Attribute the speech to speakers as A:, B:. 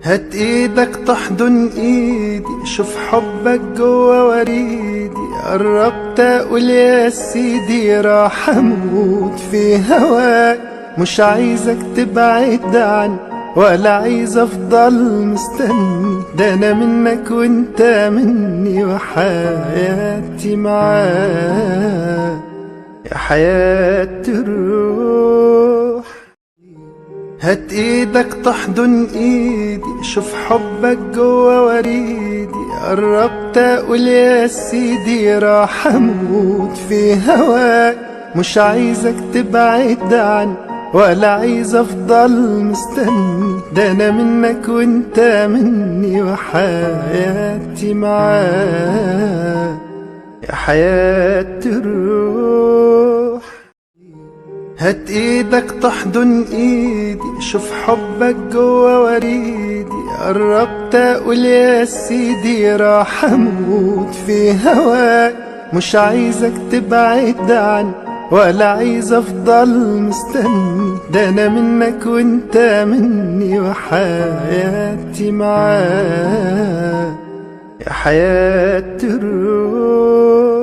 A: هات ايدك تحضن ايدي، شوف حبك جوا وريدي. قربت اقول يا سيدي راح اموت في هواك. مش عايزك تبعد عني ولا عايز افضل مستني، ده انا منك وانت مني وحياتي معاك يا حياة الروح. هات ايدك تحضن ايدي، شوف حبك جوا وريدي. قربت اقول يا سيدي راح اموت في هواك. مش عايزك تبعد عني ولا عايز افضل مستني، ده انا منك وانت مني وحياتي معاك يا حياة الروح. هات ايدك تحضن ايدي، شوف حبك جوا وريدي. قربت اقول يا سيدي راح اموت في هواك. مش عايزك تبعد عني ولا عايز افضل مستني، ده انا منك وانت مني وحياتي معاك يا حياة الروح.